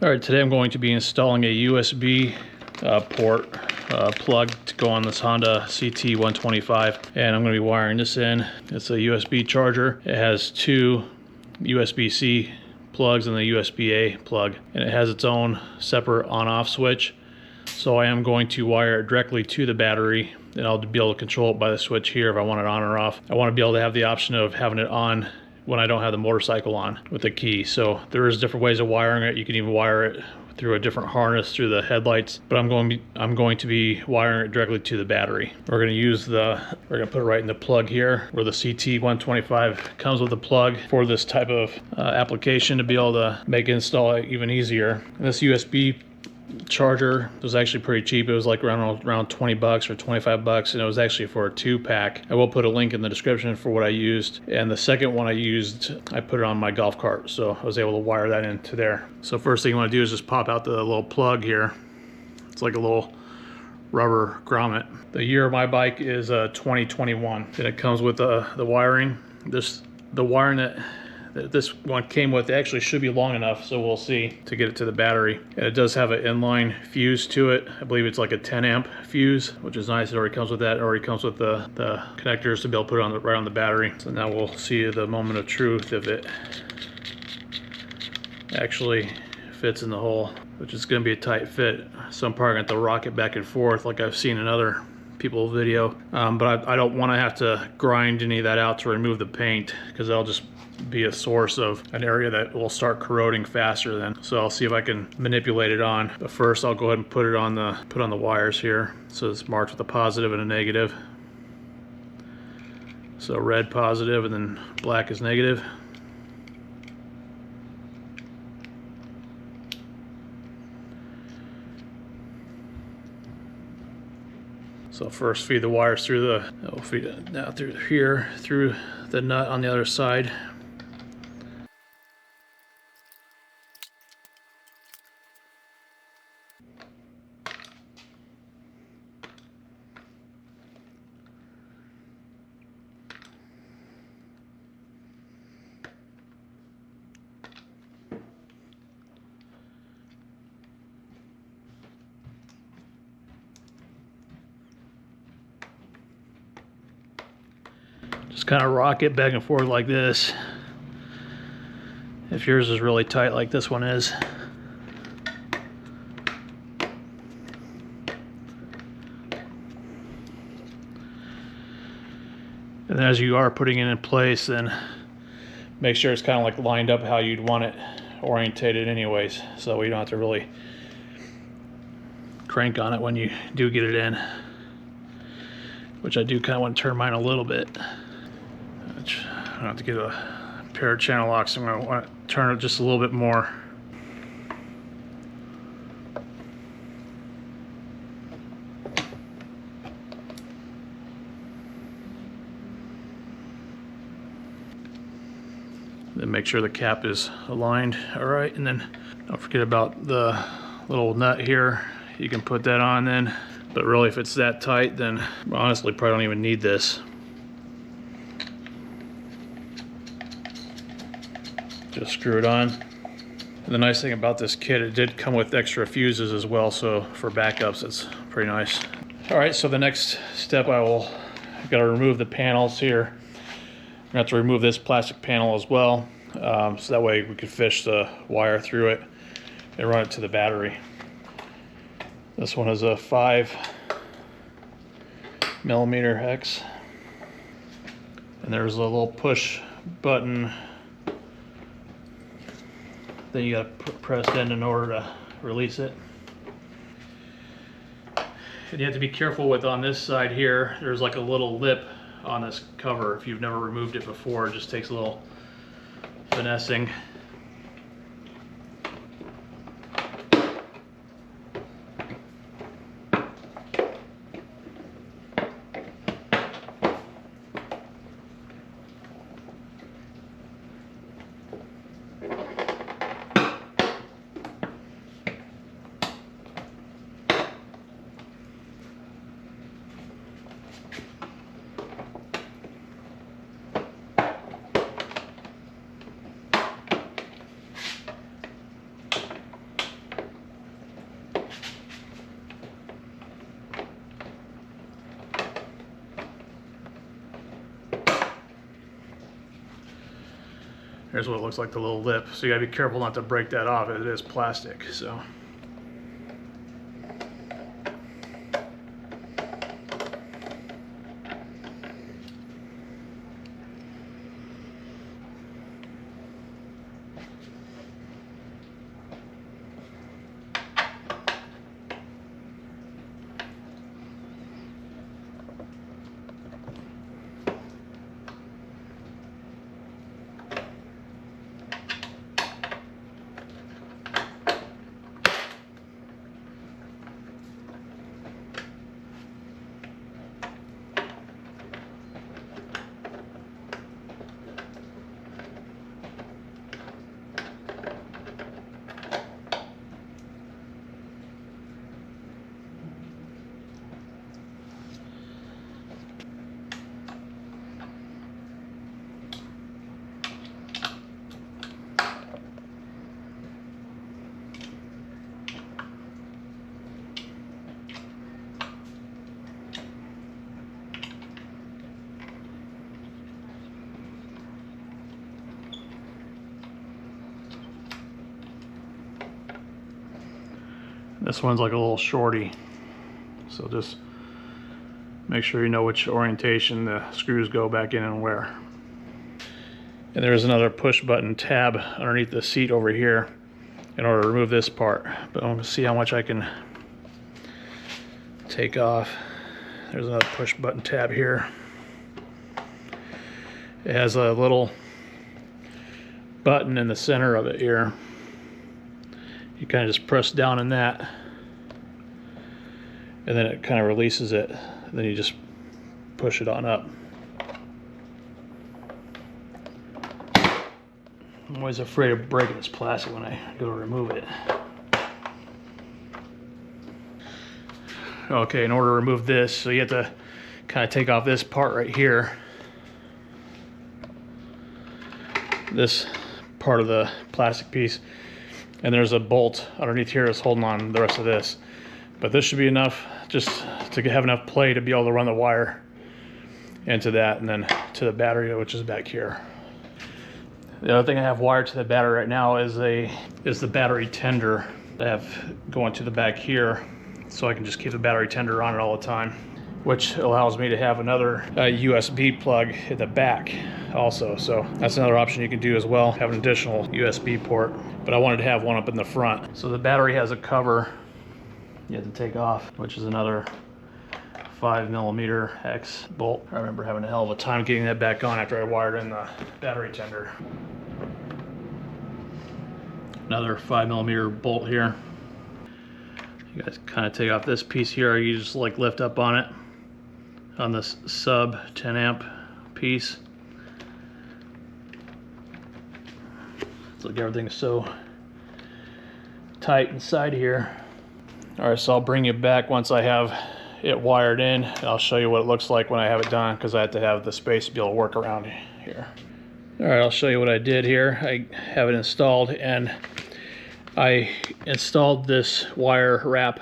All right, today I'm going to be installing a USB port plug to go on this Honda CT125, and I'm going to be wiring this in. It's a USB charger. It has two USB-C plugs and the USB-A plug, and it has its own separate on-off switch. So I am going to wire it directly to the battery, and I'll be able to control it by the switch here if I want it on or off. I want to be able to have the option of having it on when I don't have the motorcycle on with the key. So there is different ways of wiring it. You can even wire it through a different harness through the headlights, but I'm going to be wiring it directly to the battery. We're going to put it right in the plug here where the CT125 comes with a plug for this type of application to be able to make install it even easier. And this USB charger was actually pretty cheap. It was like around 20 bucks or 25 bucks, and it was actually for a 2-pack. I will put a link in the description for what I used, and the second one I used, I put it on my golf cart, so I was able to wire that into there. So first thing you want to do is just pop out the little plug here. It's like a little rubber grommet. The year of my bike is 2021, and it comes with the wiring. The wiring that this one came with actually should be long enough, so we'll see, to get it to the battery. And it does have an inline fuse to it. I believe it's like a 10 amp fuse, which is nice. It already comes with that. It already comes with the connectors to be able to put it on right on the battery. So now we'll see the moment of truth if it actually fits in the hole, which is going to be a tight fit. So I'm probably going to have to rock it back and forth like I've seen in other people's video. But I don't want to have to grind any of that out to remove the paint, because that'll just be a source of an area that will start corroding faster then. So I'll see if I can manipulate it on. But first I'll go ahead and put on the wires here. So it's marked with a positive and a negative. So red positive and then black is negative. So first feed the wires through I'll feed it now through here, through the nut on the other side. Just kind of rock it back and forth like this. If yours is really tight like this one is. And as you are putting it in place, then make sure it's kind of like lined up how you'd want it orientated anyways, so you don't have to really crank on it when you do get it in, which I do kind of want to turn mine a little bit. I don't have to get a pair of channel locks. I'm going to want to turn it just a little bit more. Then make sure the cap is aligned. All right, and then don't forget about the little nut here. You can put that on then, but really if it's that tight, then honestly probably don't even need this. Just screw it on. And the nice thing about this kit, it did come with extra fuses as well, so for backups it's pretty nice. All right, so the next step I've got to remove the panels here. I'm gonna have to remove this plastic panel as well, so that way we can fish the wire through it and run it to the battery. This one is a 5mm hex, and there's a little push button that you got to press in order to release it. And you have to be careful with on this side here. There's like a little lip on this cover. If you've never removed it before, it just takes a little finessing. Here's what it looks like, the little lip. So you gotta be careful not to break that off. It is plastic, so. This one's like a little shorty, so just make sure you know which orientation the screws go back in and where. And there's another push button tab underneath the seat over here in order to remove this part, but I'm gonna see how much I can take off. There's another push button tab here. It has a little button in the center of it here. You kind of just press down in that, and then it kind of releases it. Then you just push it on up. I'm always afraid of breaking this plastic when I go to remove it. Okay, in order to remove this, so you have to kind of take off this part right here. This part of the plastic piece. And there's a bolt underneath here that's holding on the rest of this. But this should be enough just to have enough play to be able to run the wire into that and then to the battery, which is back here. The other thing I have wired to the battery right now is the battery tender I have going to the back here, so I can just keep the battery tender on it all the time, which allows me to have another USB plug at the back also. So that's another option you can do as well, have an additional USB port, but I wanted to have one up in the front. So the battery has a cover you have to take off, which is another 5mm hex bolt. I remember having a hell of a time getting that back on after I wired in the battery tender. Another 5mm bolt here. You guys kind of take off this piece here. You just like lift up on it on this sub 10 amp piece. It's like everything's so tight inside here. All right, so I'll bring you back once I have it wired in, and I'll show you what it looks like when I have it done, because I have to have the space to be able to work around here. All right, I'll show you what I did here. I have it installed, and I installed this wire wrap,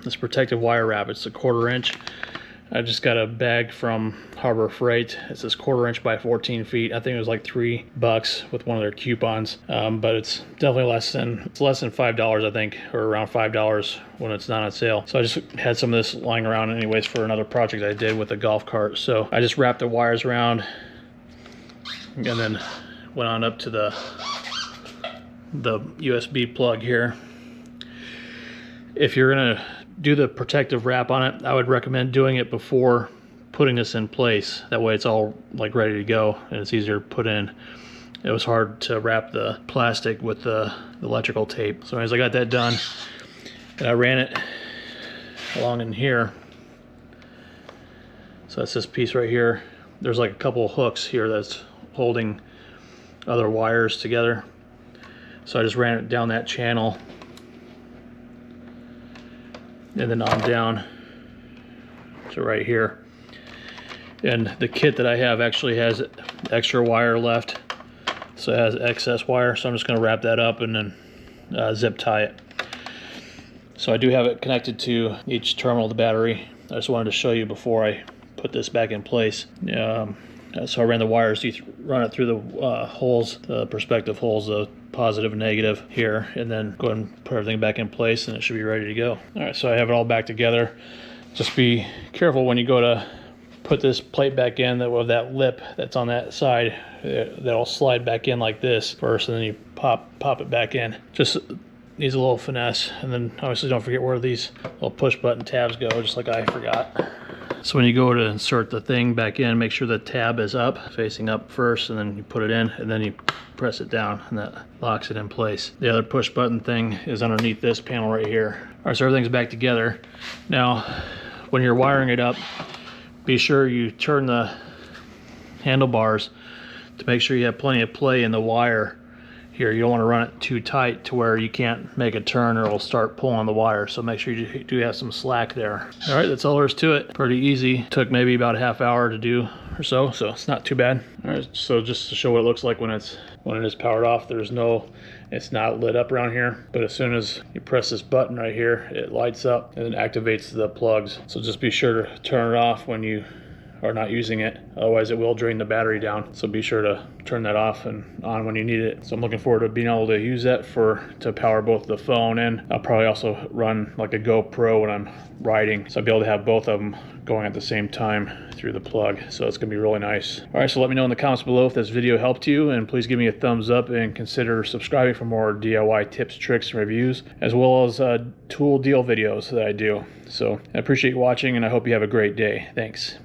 this protective wire wrap. It's a 1/4 inch. I just got a bag from Harbor Freight. It says 1/4 inch by 14 feet. I think it was like $3 with one of their coupons, but it's definitely less than $5, I think, or around $5 when it's not on sale. So I just had some of this lying around anyways for another project I did with a golf cart. So I just wrapped the wires around and then went on up to the USB plug here. If you're gonna do the protective wrap on it, I would recommend doing it before putting this in place. That way it's all like ready to go and it's easier to put in. It was hard to wrap the plastic with the electrical tape. So as I got that done, and I ran it along in here. So that's this piece right here. There's like a couple of hooks here that's holding other wires together. So I just ran it down that channel and then on down to right here. And the kit that I have actually has extra wire left, so it has excess wire, so I'm just going to wrap that up and then zip tie it. So I do have it connected to each terminal of the battery. I just wanted to show you before I put this back in place. So I ran the wires, run it through the holes, the perspective holes, the positive and negative here, and then go ahead and put everything back in place and it should be ready to go. All right, so I have it all back together. Just be careful when you go to put this plate back in, that lip that's on that side, that'll slide back in like this first, and then you pop it back in. Just needs a little finesse. And then obviously don't forget where these little push button tabs go, just like I forgot. So when you go to insert the thing back in, make sure the tab is up, facing up first, and then you put it in, and then you press it down, and that locks it in place. The other push button thing is underneath this panel right here. All right, so everything's back together. Now, when you're wiring it up, be sure you turn the handlebars to make sure you have plenty of play in the wire here. You don't want to run it too tight to where you can't make a turn or it'll start pulling the wire. So make sure you do have some slack there. All right, that's all there is to it. Pretty easy. Took maybe about a half hour to do or so it's not too bad. All right, so just to show what it looks like when it is powered off, it's not lit up around here, but as soon as you press this button right here, it lights up and it activates the plugs. So just be sure to turn it off when you are not using it, otherwise it will drain the battery down. So be sure to turn that off and on when you need it. So I'm looking forward to being able to use that to power both the phone, and I'll probably also run like a GoPro when I'm riding, so I'll be able to have both of them going at the same time through the plug. So it's gonna be really nice. All right, so let me know in the comments below if this video helped you, and please give me a thumbs up and consider subscribing for more DIY tips, tricks, and reviews, as well as tool deal videos that I do. So I appreciate you watching, and I hope you have a great day. Thanks.